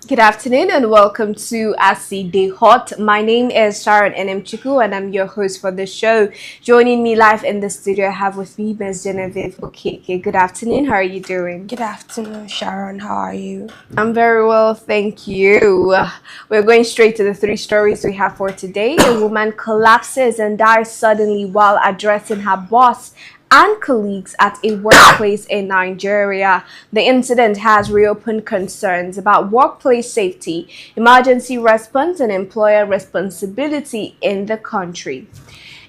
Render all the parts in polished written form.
Good afternoon and welcome to Aside Hot. My name is Sharon Chiku and I'm your host for the show. Joining me live in the studio, I have with me Ms. Genevieve Okeke. Good afternoon. How are you doing? Good afternoon, Sharon. How are you? I'm very well, thank you. We're going straight to the three stories we have for today. A woman collapses and dies suddenly while addressing her boss and colleagues at a workplace in Nigeria. The incident has reopened concerns about workplace safety, emergency response, and employer responsibility in the country.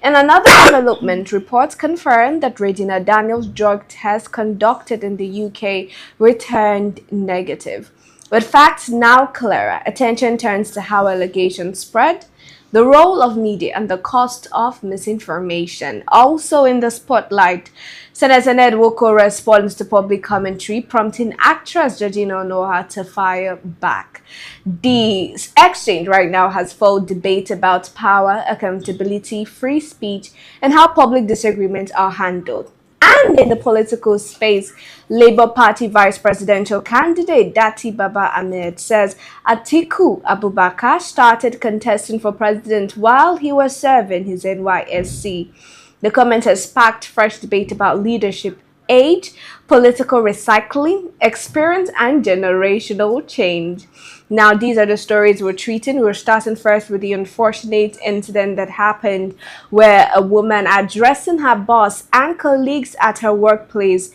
In another development, reports confirmed that Regina Daniels' drug test conducted in the UK returned negative. With facts now clearer, attention turns to how allegations spread, the role of media, and the cost of misinformation. Also in the spotlight, Senator Ned Woko responds to public commentary, prompting actress Georgina Noah to fire back. The exchange right now has full debate about power, accountability, free speech, and how public disagreements are handled. And in the political space, Labour Party vice presidential candidate Datti Baba Ahmed says Atiku Abubakar started contesting for president while he was serving his NYSC. The comment has sparked fresh debate about leadership, age, political recycling, experience, and generational change. Now, these are the stories we're treating. We're starting first with the unfortunate incident that happened where a woman addressing her boss and colleagues at her workplace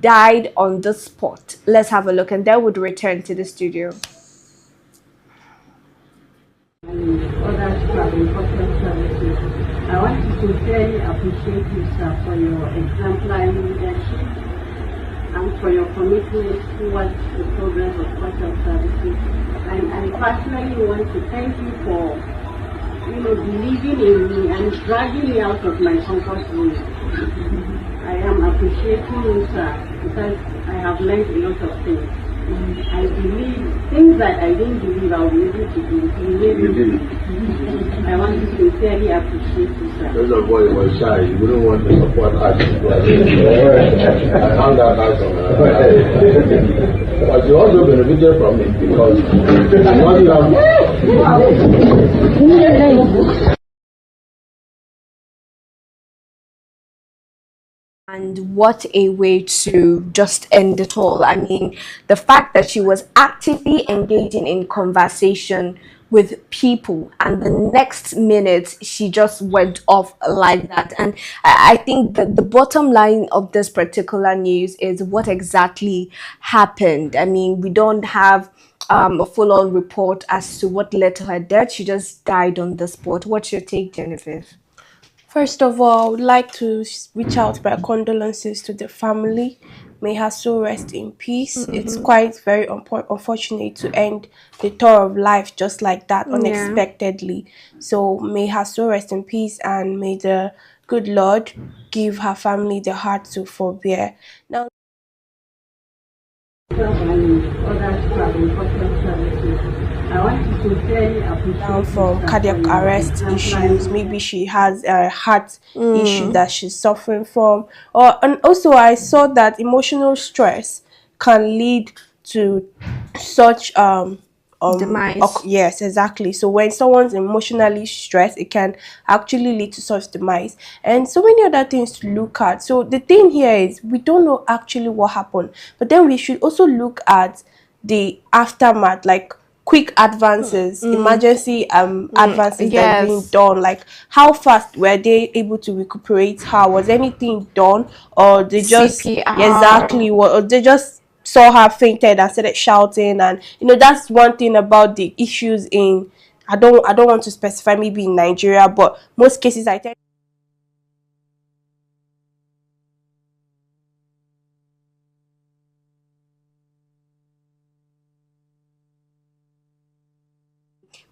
died on the spot. Let's have a look and then we'll return to the studio. And others who have important services. I want to sincerely appreciate you, sir, for your exemplary leadership and for your commitment towards the progress of social services. And I personally want to thank you for, believing in me and dragging me out of my comfort zone. I am appreciating you, sir, because I have learned a lot of things. I believe things that I didn't believe I would be able to do. I want to sincerely appreciate you, sir. Those boy was shy. You wouldn't want to support us. I found that out from but you also benefited from it because once you have And what a way to just end it all. I mean, the fact that she was actively engaging in conversation with people, and the next minute she just went off like that. And I think that the bottom line of this particular news is what exactly happened. I mean, we don't have a full-on report as to what led to her death. She just died on the spot. What's your take, Jennifer? First of all, I would like to reach out my condolences to the family. May her soul rest in peace. It's quite very unfortunate to end the tour of life just like that, unexpectedly. So may her soul rest in peace, and may the good Lord give her family the heart to forbear. Now, And others who have important services. I want to sincerely appreciate down you, from sir, cardiac for your arrest exemplary issues, maybe she has a heart issue that she's suffering from, and also I saw that emotional stress can lead to such Demise. yes, exactly. So when someone's emotionally stressed, it can actually lead to such demise, and so many other things to look at. So the thing here is we don't know actually what happened, but then we should also look at the aftermath, like quick advances, emergency advances that are being Yes. done. Like how fast were they able to recuperate her? Was anything done, or they just CPR. exactly what, or they just saw her fainted and started shouting? And that's one thing about the issues in, I don't want to specify, maybe in Nigeria, but most cases I tend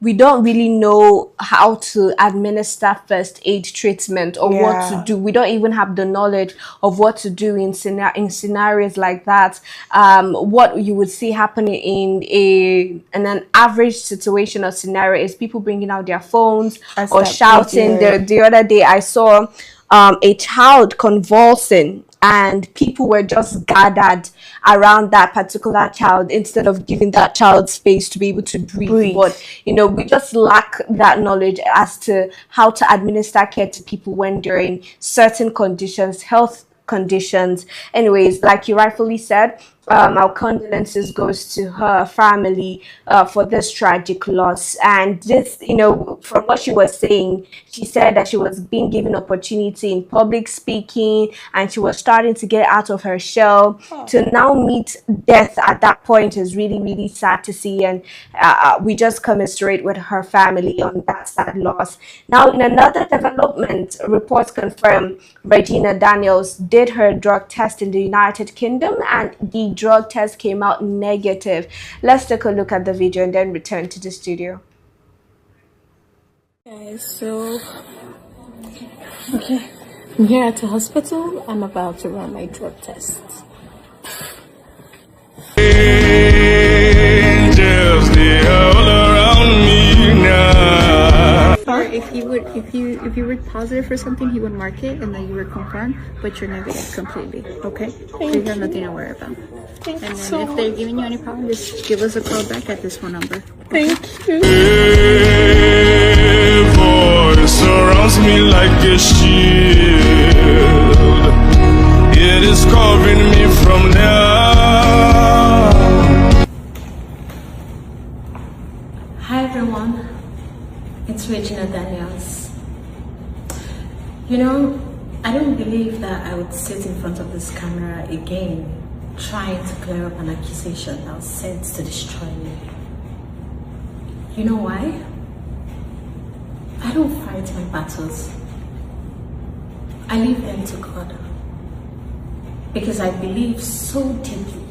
we don't really know how to administer first aid treatment or what to do. We don't even have the knowledge of what to do in scenarios like that. What you would see happening in an average situation or scenario is people bringing out their phones and or start shouting. videoing. The other day I saw a child convulsing and people were just gathered around that particular child instead of giving that child space to be able to breathe. But we just lack that knowledge as to how to administer care to people when they're in certain conditions, health conditions. Anyways, like you rightfully said, our condolences goes to her family for this tragic loss. And this, from what she was saying, she said that she was being given opportunity in public speaking, and she was starting to get out of her shell. To now meet death at that point is really, really sad to see, and we just commiserate with her family on that sad loss. Now, in another development, reports confirm Regina Daniels did her drug test in the United Kingdom, and the drug test came out negative. Let's take a look at the video and then return to the studio. Guys, so okay, I'm here at the hospital. I'm about to run my drug test. Angels, they all around me now. Or if you were positive for something, he would mark it, and then you were confirmed, but you're negative completely. Okay, so you have nothing to worry about. And then if they're giving you any problem, just give us a call back at this phone number. Okay? Thank you. Voice surrounds me like a shield. It is covering me from now. Hi everyone, it's Regina Daniels. I don't believe that I would sit in front of this camera again trying to clear up an accusation that was sent to destroy me. You know why? I don't fight my battles. I leave them to God. Because I believe so deeply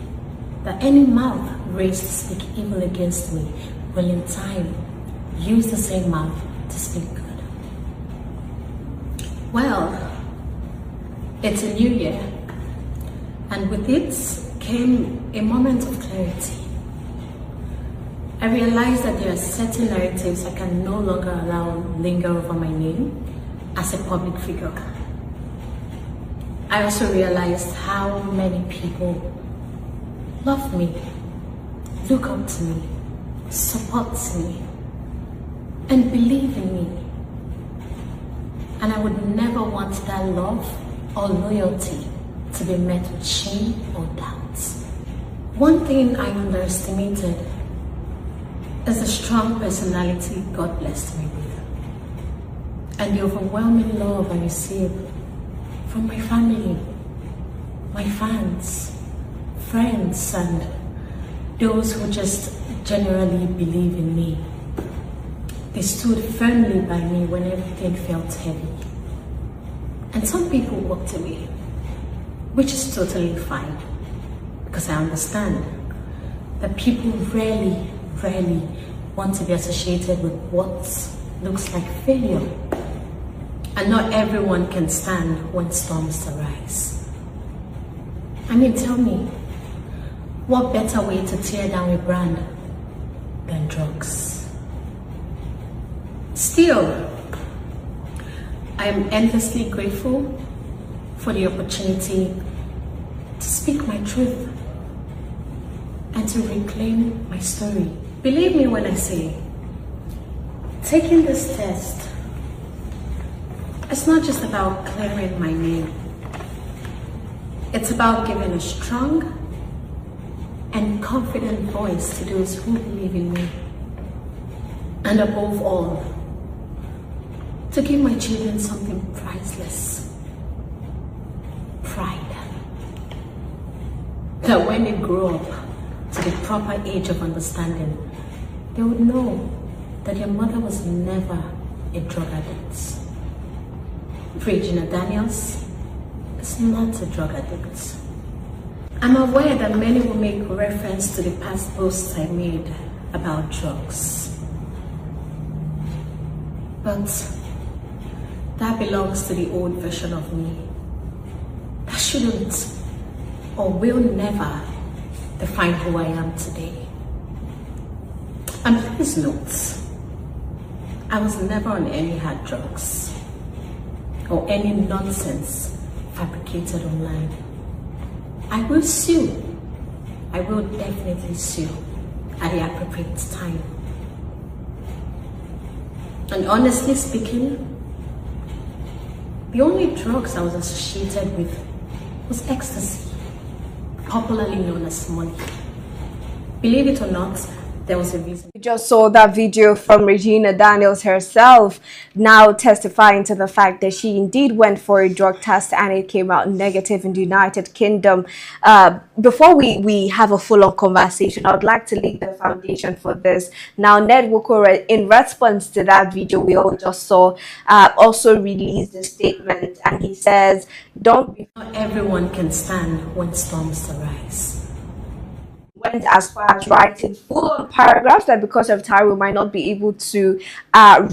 that any mouth raised to speak evil against me will in time use the same mouth to speak good. Well, it's a new year, and with it came a moment of clarity. I realized that there are certain narratives I can no longer allow linger over my name as a public figure. I also realized how many people love me, look up to me, support me, and believe in me. And I would never want that love or loyalty to be met with shame or doubt. One thing I underestimated is the strong personality God blessed me with, and the overwhelming love I receive from my family, my fans, friends, and those who just generally believe in me. They stood firmly by me when everything felt heavy. And some people walked away, which is totally fine, because I understand that people rarely want to be associated with what looks like failure. And not everyone can stand when storms arise. I mean, tell me, what better way to tear down a brand than drugs? Still, I am endlessly grateful for the opportunity to speak my truth and to reclaim my story. Believe me when I say, taking this test, it's not just about clearing my name. It's about giving a strong and confident voice to those who believe in me. And above all, to give my children something priceless. Pride. That when they grow up to the proper age of understanding, they would know that their mother was never a drug addict. Regina Daniels is not a drug addict. I'm aware that many will make reference to the past posts I made about drugs. But that belongs to the old version of me. That shouldn't or will never define who I am today. And please note, I was never on any hard drugs or any nonsense fabricated online. I will sue. I will definitely sue at the appropriate time. And honestly speaking, the only drugs I was associated with was ecstasy, popularly known as money. Believe it or not, there was a reason. We just saw that video from Regina Daniels herself, now testifying to the fact that she indeed went for a drug test and it came out negative in the United Kingdom. Before we have a full-on conversation, I would like to lay the foundation for this. Now, Ned Nwoko, in response to that video we all just saw, also released a statement, and he says, "Don't be..." Not everyone can stand when storms arise. Went as far as writing full paragraphs that because of time we might not be able to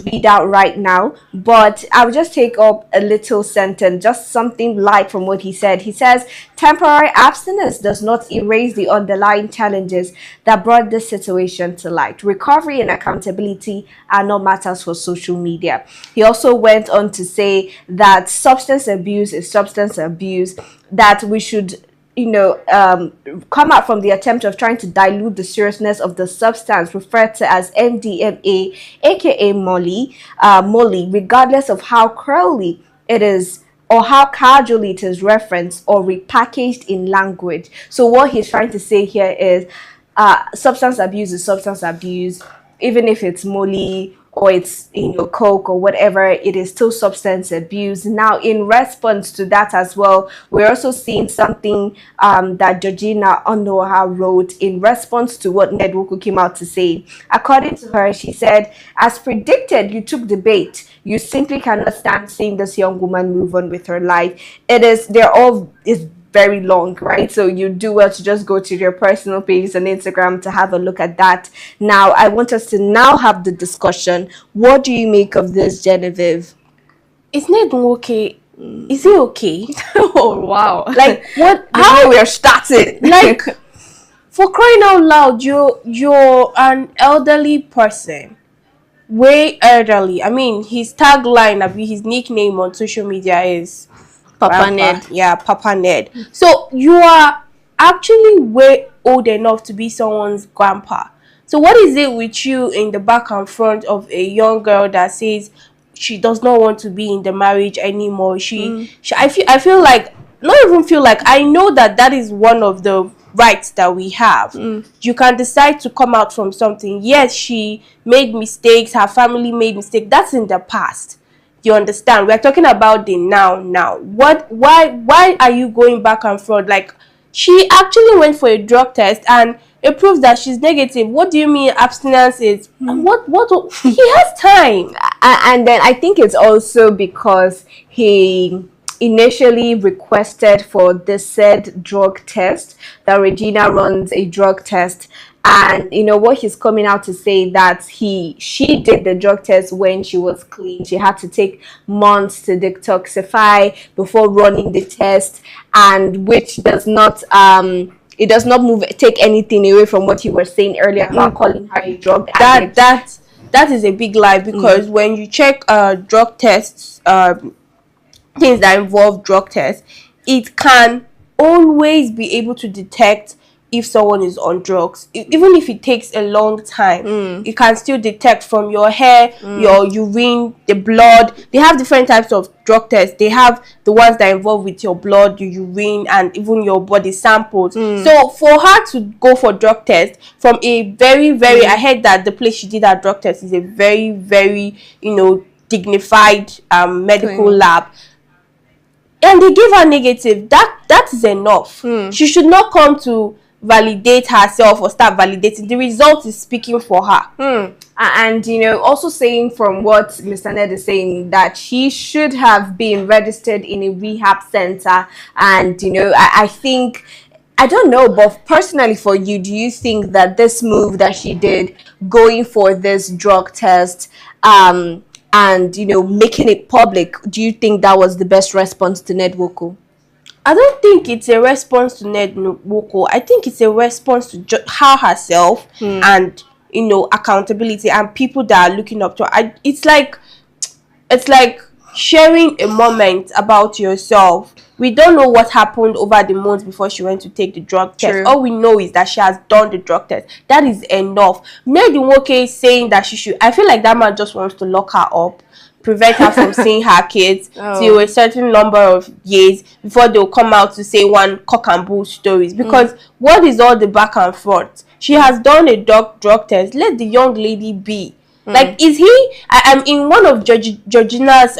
read out right now, but I'll just take up a little sentence, just something light from what he said. He says, "Temporary abstinence does not erase the underlying challenges that brought this situation to light. Recovery and accountability are not matters for social media." He also went on to say that substance abuse is substance abuse, that we should come out from the attempt of trying to dilute the seriousness of the substance referred to as MDMA, aka Molly, regardless of how cruelly it is or how casually it is referenced or repackaged in language. So what he's trying to say here is substance abuse is substance abuse, even if it's Molly or it's coke or whatever, it is still substance abuse. Now, in response to that as well, we're also seeing something that Georgina Onoha wrote in response to what Ned Nwoko came out to say. According to her, she said, "As predicted, you took the bait. You simply cannot stand seeing this young woman move on with her life." It's very long, right? So you do well to just go to your personal page on Instagram to have a look at that. Now, I want us to now have the discussion. What do you make of this, Genevieve? Is Ned okay? Is he okay? Oh, wow. Like, what? How we are starting? Like, for crying out loud, you're an elderly person. Way elderly. I mean, his tagline, his nickname on social media is Papa Ned. Yeah, Papa Ned. So you are actually way old enough to be someone's grandpa. So what is it with you in the back and front of a young girl that says she does not want to be in the marriage anymore? I feel like, not even feel like, I know that is one of the rights that we have. You can decide to come out from something. Yes, she made mistakes, her family made mistakes. That's in the past. You understand? We're talking about the now. Why are you going back and forth? Like, she actually went for a drug test and it proves that she's negative. What do you mean abstinence is? What he has time. And then I think it's also because he initially requested for the said drug test, that Regina runs a drug test, and what he's coming out to say that she did the drug test when she was clean. She had to take months to detoxify before running the test, and which does not it does not take anything away from what you were saying earlier about calling her a drug addict. That is a big lie, because when you check drug tests, things that involve drug tests, it can always be able to detect if someone is on drugs. Even if it takes a long time, it can still detect from your hair, your urine, the blood. They have different types of drug tests. They have the ones that involve with your blood, your urine, and even your body samples. So for her to go for drug test from a very, very, I heard that the place she did her drug test is a very, very, dignified medical lab, and they give her negative. That is enough. She should not come to validate herself or start validating. The result is speaking for her. And also saying from what Mr. Ned is saying, that she should have been registered in a rehab center. And I think, I don't know, but personally for you, do you think that this move that she did, going for this drug test, and making it public, do you think that was the best response to Ned Nwoko? I don't think it's a response to Ned Nwoko. I think it's a response to her herself and accountability and people that are looking up to her. It's like sharing a moment about yourself. We don't know what happened over the months before she went to take the drug test. All we know is that she has done the drug test. That is enough. Ned Nwoke saying that she should, I feel like that man just wants to lock her up, prevent her from seeing her kids till a certain number of years before they'll come out to say one cock and bull stories. Because what is all the back and forth? She has done a drug test. Let the young lady be. Like, is he? I'm in one of Georgina's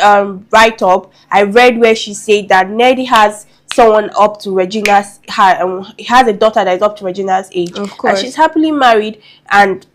write-up. I read where she said that Ned has someone up to Regina's. He has a daughter that is up to Regina's age, and she's happily married and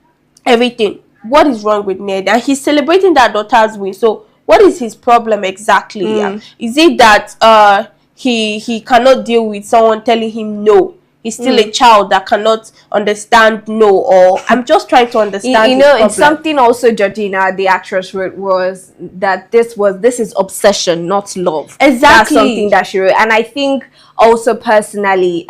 everything. What is wrong with Ned? And he's celebrating that daughter's win. So, what is his problem exactly? Is it that he cannot deal with someone telling him no? He's still a child that cannot understand no, or I'm just trying to understand. You know, it's something also Georgina, the actress, wrote was that this is obsession, not love. Exactly. That's something that she wrote. And I think also personally,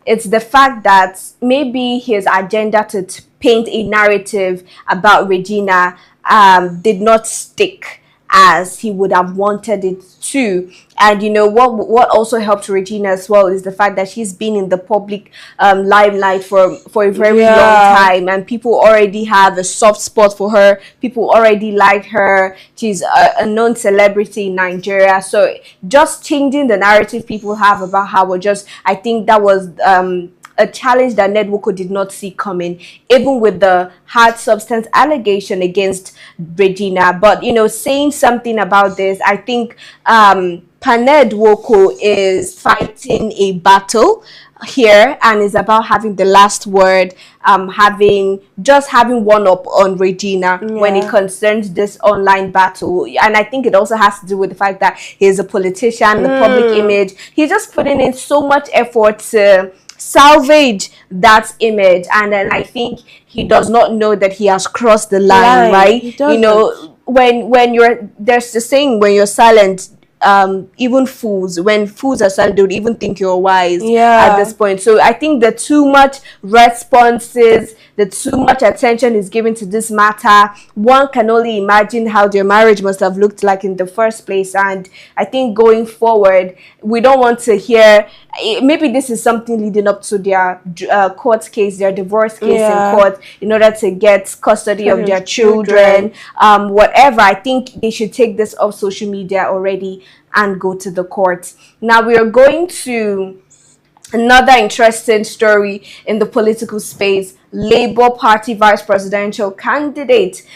it's the fact that maybe his agenda to paint a narrative about Regina did not stick as he would have wanted it to. And you know what also helped Regina as well is the fact that she's been in the public limelight for a very long time, and people already have a soft spot for her. People already like her. She's a known celebrity in Nigeria. So just changing the narrative people have about her I think that was a challenge that Ned Nwoko did not see coming, even with the hard substance allegation against Regina. But, you know, saying something about this, I think Ned Nwoko is fighting a battle here and is about having the last word, having one up on Regina when it concerns this online battle. And I think it also has to do with the fact that he's a politician, the public image. He's just putting in so much effort to salvage that image, and then I think he does not know that he has crossed the line, right? You know, when there's the saying, when you're silent, even when fools are silent, they would even think you're wise at this point. So I think the too much responses, the too much attention is given to this matter. One can only imagine how their marriage must have looked like in the first place. And I think going forward, we don't want to hear, maybe this is something leading up to their court case, their divorce case in court, in order to get custody of their children, whatever. I think they should take this off social media already and go to the courts. Now we are going to another interesting story in the political space. Labour Party vice presidential candidate,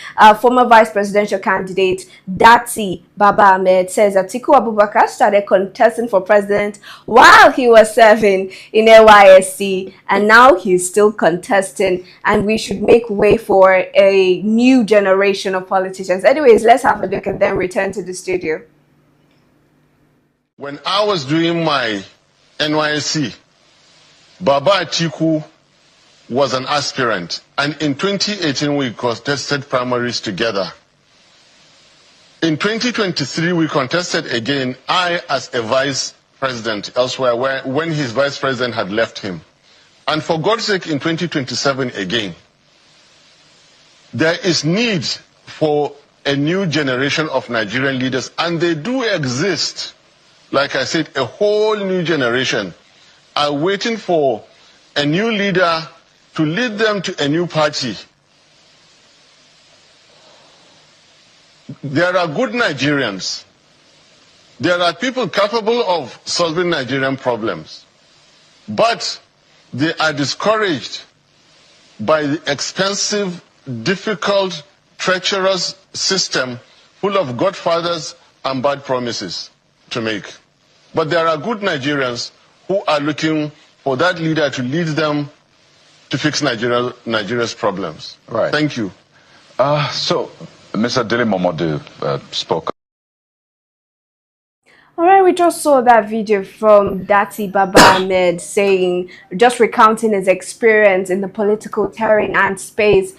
former vice presidential candidate Datti Baba Ahmed says Atiku Abubakar started contesting for president while he was serving in NYSC, and now he's still contesting, and we should make way for a new generation of politicians. Anyways, let's have a look and then return to the studio. When I was doing my NYSC, Baba Atiku was an aspirant, and in 2018 we contested primaries together. In 2023 we contested again, I as a vice president elsewhere, when his vice president had left him. And for God's sake, in 2027 again. There is need for a new generation of Nigerian leaders, and they do exist. Like I said, a whole new generation are waiting for a new leader to lead them to a new party. There are good Nigerians. There are people capable of solving Nigerian problems. But they are discouraged by the expensive, difficult, treacherous system full of godfathers and bad promises to make. But there are good Nigerians who are looking for that leader to lead them to fix Nigeria's problems. Right. Thank you. So, Mr. Dele Momodu spoke. All right, we just saw that video from Datti Baba Ahmed saying, just recounting his experience in the political terrain and space.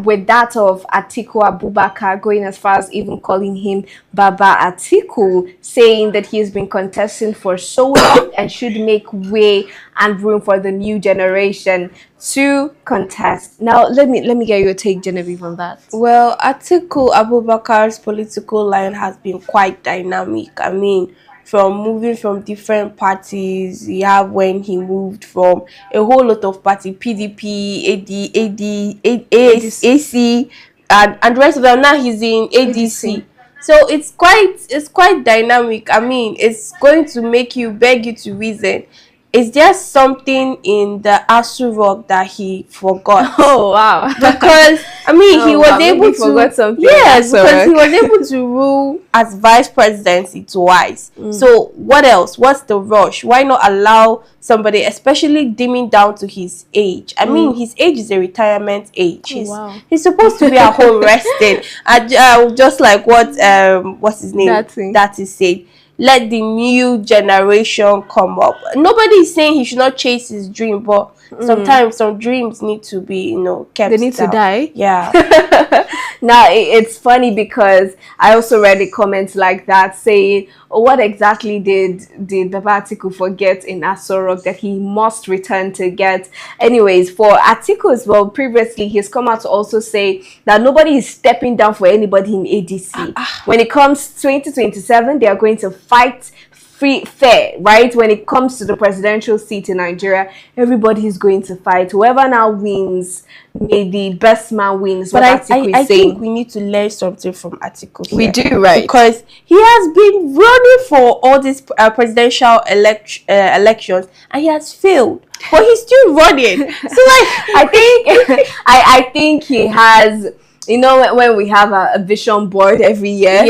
with that of Atiku Abubakar going as far as even calling him Baba Atiku, saying that he has been contesting for so long and should make way and room for the new generation to contest. Now, let me get your take, Genevieve, on that. Well, Atiku Abubakar's political line has been quite dynamic. I mean, from moving from different parties, you have when he moved from a whole lot of party, PDP, AC, and the rest of them. Now he's in ADC. So it's quite dynamic. I mean, it's going to make you beg you to reason. Is there something in the Asu Rock that he forgot? Oh wow! Because I mean, he was able to forgot something. yes, because he was able to rule as vice presidency twice. So what else? What's the rush? Why not allow somebody, especially dimming down to his age? I mean, his age is a retirement age. He's supposed to be at home resting. Just like what's his name? Datti said. Let the new generation come up. Nobody is saying he should not chase his dream, but sometimes some dreams need to be, kept. They need to die. Yeah. Now it's funny because I also read a comment like that saying, oh, what exactly did Baba Atiku forget in Aso Rock that he must return to get? Anyways, for Atiku as well, previously he's come out to also say that nobody is stepping down for anybody in ADC. When it comes 2027, they are going to fight fair, right? When it comes to the presidential seat in Nigeria, everybody is going to fight. Whoever now wins, may the best man wins. But I think we need to learn something from Atiku here. We do, right? Because he has been running for all these presidential elections and he has failed, but he's still running. So like, I think he has. When we have a vision board every year,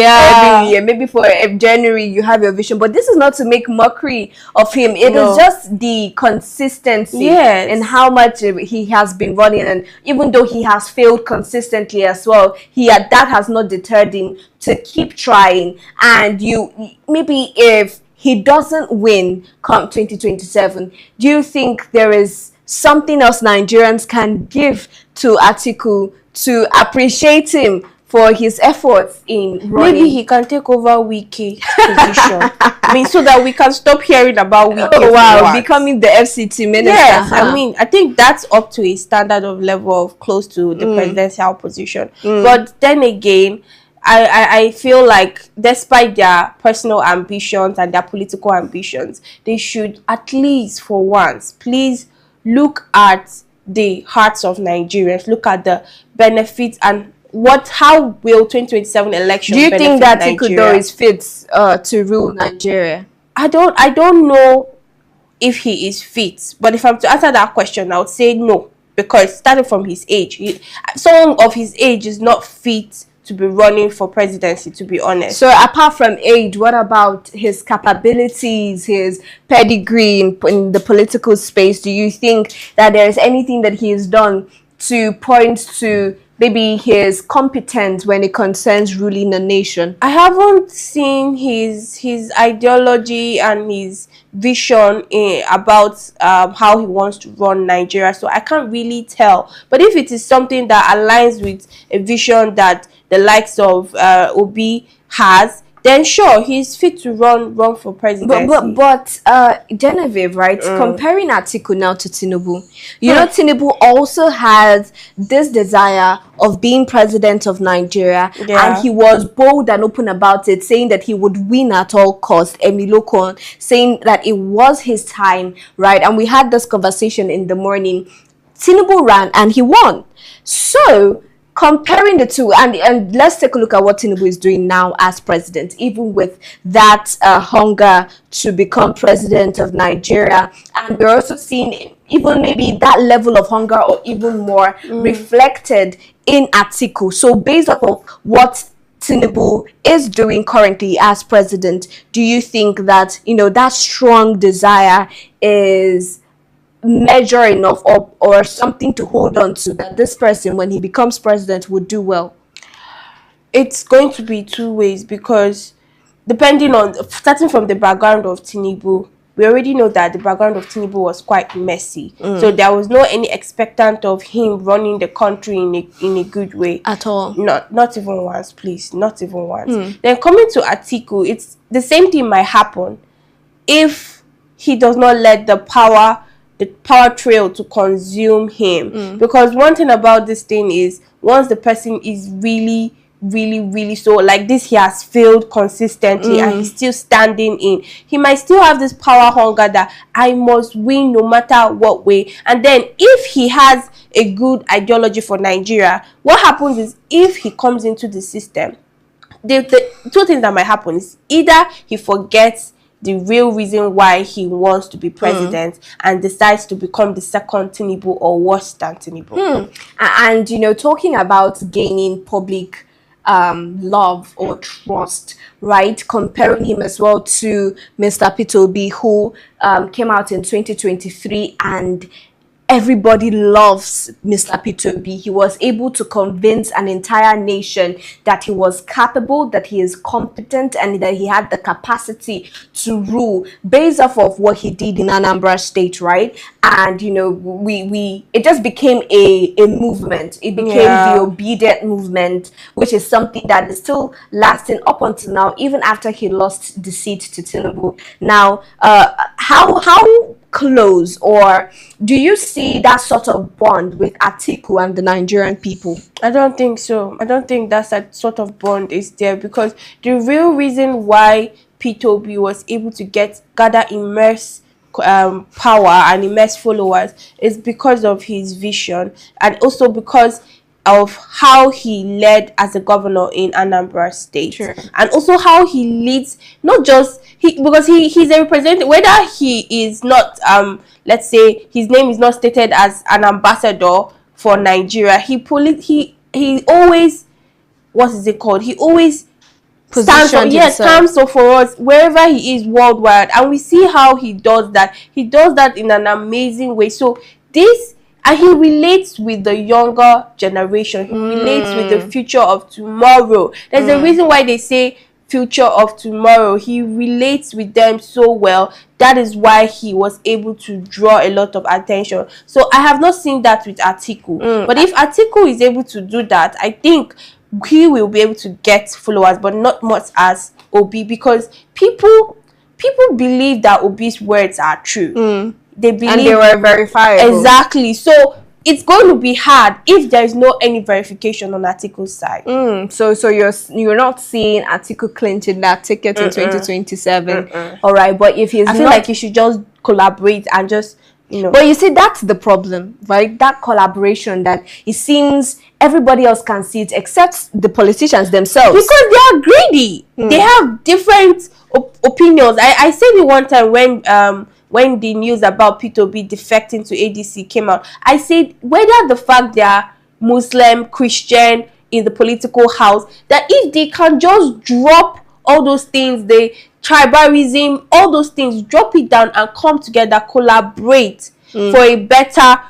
maybe for January you have your vision, but this is not to make mockery of him. It is just the consistency and how much he has been running, and even though he has failed consistently as well, that has not deterred him to keep trying. And maybe if he doesn't win come 2027, do you think there is something else Nigerians can give to Atiku to appreciate him for his efforts in running? Maybe he can take over Wiki's position. I mean, so that we can stop hearing about Wiki. Oh wow, becoming the FCT minister. Yes, I mean, I think that's up to a standard of level of close to the presidential position. But then again, I feel like despite their personal ambitions and their political ambitions, they should at least for once please look at the hearts of Nigerians, look at the benefits and how will 2027 election. Do you think that Atiku is fit to rule Nigeria? I don't know if he is fit, but if I'm to answer that question, I would say no, because starting from his age, someone of his age is not fit to be running for presidency, to be honest. So apart from age, what about his capabilities, his pedigree in the political space? Do you think that there is anything that he has done to point to maybe his competence when it concerns ruling a nation? I haven't seen his ideology and his vision about how he wants to run Nigeria, so I can't really tell. But if it is something that aligns with a vision that the likes of Obi has, then sure, he's fit to run for presidency. But Genevieve, right? Comparing Atiku now to Tinubu, Tinubu also has this desire of being president of Nigeria, and he was bold and open about it, saying that he would win at all costs. Emilokon saying that it was his time, right? And we had this conversation in the morning. Tinubu ran and he won. So comparing the two, and let's take a look at what Tinubu is doing now as president, even with that hunger to become president of Nigeria. And we're also seeing even maybe that level of hunger or even more reflected in Atiku. So based off of what Tinubu is doing currently as president, do you think that, that strong desire is measure enough or something to hold on to, that this person, when he becomes president, would do well? It's going to be two ways, because starting from the background of Tinubu, we already know that the background of Tinubu was quite messy. So there was no any expectant of him running the country in a good way. At all. Not even once, please. Not even once. Then coming to Atiku, it's the same thing might happen if he does not let the power trail to consume him. Because one thing about this thing is, once the person is really so like this, he has failed consistently and he's still standing in, he might still have this power hunger that I must win no matter what way. And then if he has a good ideology for Nigeria, what happens is, if he comes into the system, the two things that might happen is, either he forgets the real reason why he wants to be president and decides to become the second Tinubu or worse than Tinubu. And, you know, talking about gaining public love or trust, right? Comparing him as well to Mr. Peter Obi, who came out in 2023 and everybody loves Mr. Peter Obi. He was able to convince an entire nation that he was capable, that he is competent, and that he had the capacity to rule based off of what he did in Anambra State, right? And, you know, it just became a movement. It became the obedient movement, which is something that is still lasting up until now, even after he lost the seat to Tinubu. Now, how close, or do you see that sort of bond with Atiku and the Nigerian people? I don't think so. I don't think that sort of bond is there, because the real reason why Peter Obi was able to gather immense power and immense followers is because of his vision, and also because of how he led as a governor in Anambra State. Sure. And also how he leads, not just because he's a representative, whether he is not let's say his name is not stated as an ambassador for Nigeria, he always, what is it called, he always stands up for us wherever he is worldwide, and we see how he does that. He does that in an amazing way. So and he relates with the younger generation. He relates with the future of tomorrow. There's a reason why they say future of tomorrow. He relates with them so well. That is why he was able to draw a lot of attention. So I have not seen that with Atiku. But if Atiku is able to do that, I think he will be able to get followers, but not much as Obi, because people believe that Obi's words are true. They believe, and they were verifiable. Exactly. So it's going to be hard if there is no any verification on Atiku's side. So you're not seeing Atiku clinching that ticket in 2027. All right, but if he's, I feel like he should just collaborate and just, you know. But you see, that's the problem, right? That collaboration, that it seems everybody else can see it except the politicians themselves, because they are greedy. They have different opinions. I said it one time when the news about Peter Obi defecting to ADC came out. I said, whether the fact they are Muslim, Christian in the political house, that if they can just drop all those things, the tribalism, all those things, drop it down and come together, collaborate for a better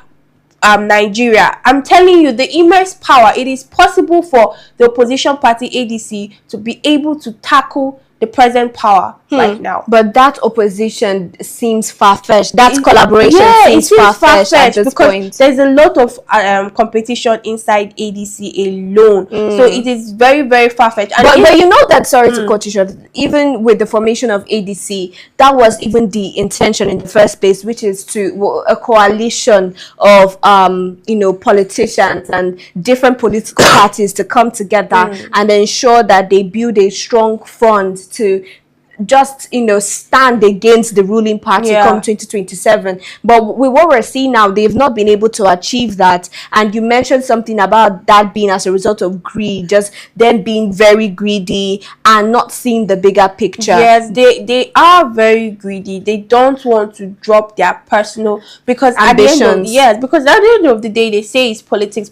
Nigeria. I'm telling you, the immense power, it is possible for the opposition party ADC to be able to tackle the present power right now. But that opposition seems far-fetched. That collaboration seems far-fetched at this point. There's a lot of competition inside ADC alone. So it is very, very far-fetched. But you know that, sorry to cut you short, even with the formation of ADC, that was even the intention in the first place, which is to a coalition of you know, politicians and different political parties to come together and ensure that they build a strong front to just, you know, stand against the ruling party come 2027. But with what we're seeing now, they've not been able to achieve that. And you mentioned something about that being as a result of greed, just them being very greedy and not seeing the bigger picture. Yes, they are very greedy. They don't want to drop their personal, because ambitions. Because at the end of the day, they say it's politics.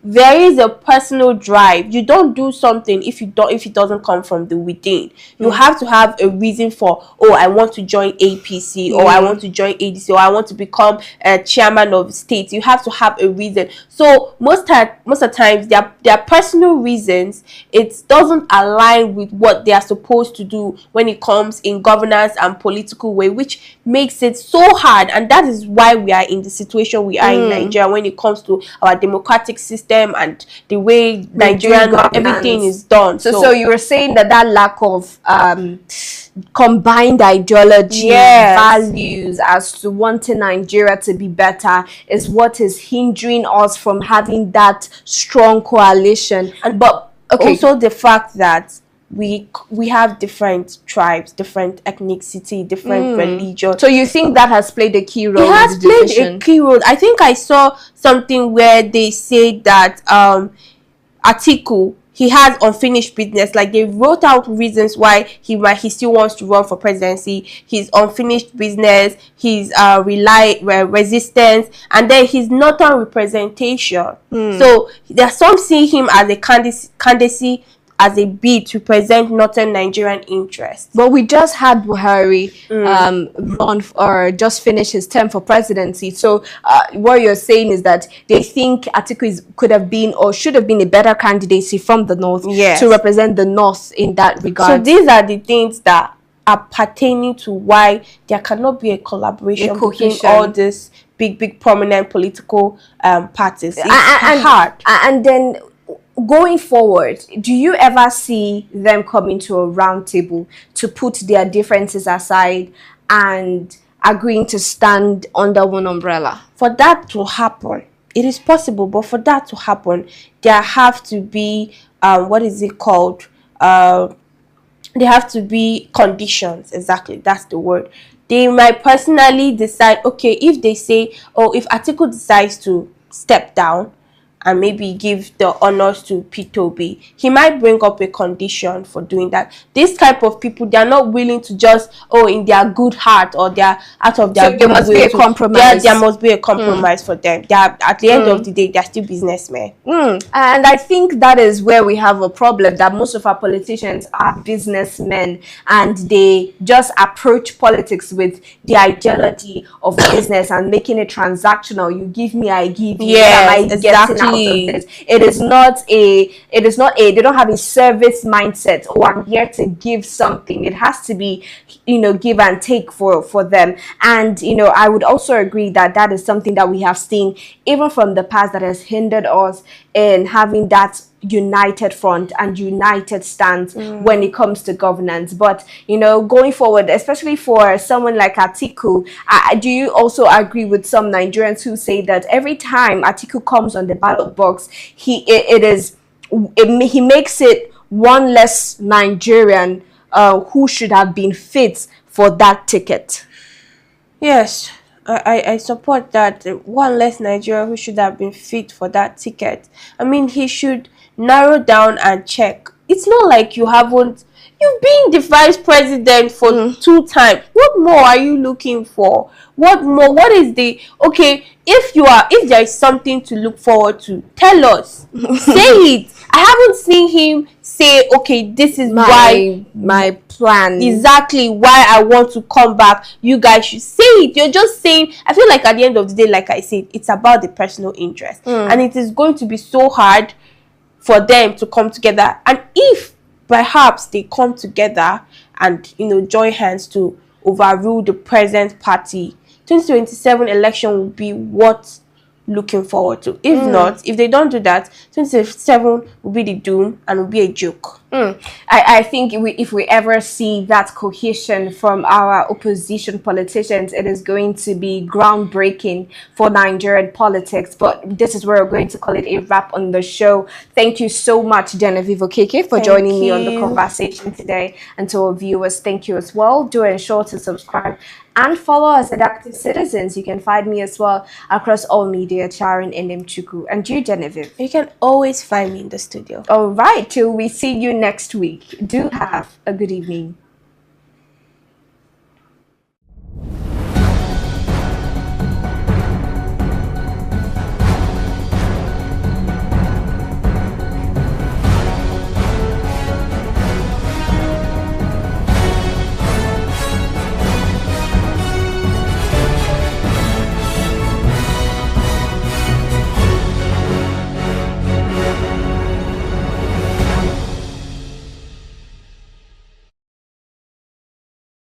There is a personal drive. You don't do something if it doesn't come from the within. You have to have have a reason for, oh, I want to join APC, or I want to join ADC, or I want to become a chairman of state. You have to have a reason. So most of the times, their personal reasons, it doesn't align with what they are supposed to do when it comes in governance and political way, which makes it so hard. And that is why we are in the situation we are in Nigeria when it comes to our democratic system and the way Nigerian everything is done. So you were saying that lack of combined ideology, values as to wanting Nigeria to be better is what is hindering us from having that strong coalition. But also the fact that we have different tribes, different ethnicity, different religion. So you think that has played a key role? It has played a key role. I think I saw something where they said that Atiku, he has unfinished business. Like, they wrote out reasons why he still wants to run for presidency. His unfinished business, his resistance, and then his northern representation. So there are some see him as a candidacy, as a bid to represent northern Nigerian interests. But we just had Buhari run or just finish his term for presidency. So what you're saying is that they think Atiku could have been or should have been a better candidacy from the north to represent the north in that regard. So these are the things that are pertaining to why there cannot be a collaboration between all these big prominent political parties. It's hard. And then going forward, do you ever see them coming to a round table to put their differences aside and agreeing to stand under one umbrella? For that to happen, it is possible, but for that to happen, there have to be what is it called? There have to be conditions. Exactly, that's the word. They might personally decide, okay, if they say, oh, if Atiku decides to step down and maybe give the honors to P2B, he might bring up a condition for doing that. This type of people, they are not willing to just, in their good heart or they're out of their there must be a compromise. There must be a compromise for them. They are, at the end of the day, they're still businessmen. And I think that is where we have a problem, that most of our politicians are businessmen and they just approach politics with the ideology of business and making it transactional. You give me, I give you. Exactly. It is not they don't have a service mindset. Oh, I'm here to give something. It has to be, give and take for them. And I would also agree that that is something that we have seen even from the past that has hindered us in having that united front and united stance when it comes to governance. But going forward, especially for someone like Atiku, do you also agree with some Nigerians who say that every time Atiku comes on the ballot box, he makes it one less Nigerian who should have been fit for that ticket? Yes, I support that. One less Nigerian who should have been fit for that ticket. I mean, he should narrow down and check. It's not like you've been the vice president for 2 times. What more are you looking for? What more? What is the if there is something to look forward to, tell us. Say it. I haven't seen him say, okay, this is my plan, exactly why I want to come back. You guys should say it. You're just saying, I feel like at the end of the day, like I said, it's about the personal interest. And it is going to be so hard for them to come together. And if perhaps they come together and join hands to overrule the present party, 2027 election will be what looking forward to. If not, if they don't do that, 2027 will be the doom and will be a joke. I think if we ever see that cohesion from our opposition politicians, it is going to be groundbreaking for Nigerian politics. But this is where we're going to call it a wrap on the show. Thank you so much, Genevieve Okeke, for joining me on the conversation today. And to our viewers, thank you as well. Do ensure to subscribe and follow us at Active Citizens. You can find me as well across all media, Charin and Mchuku. And you, Genevieve? You can always find me in the studio. All right, till we see you next week. Do have a good evening.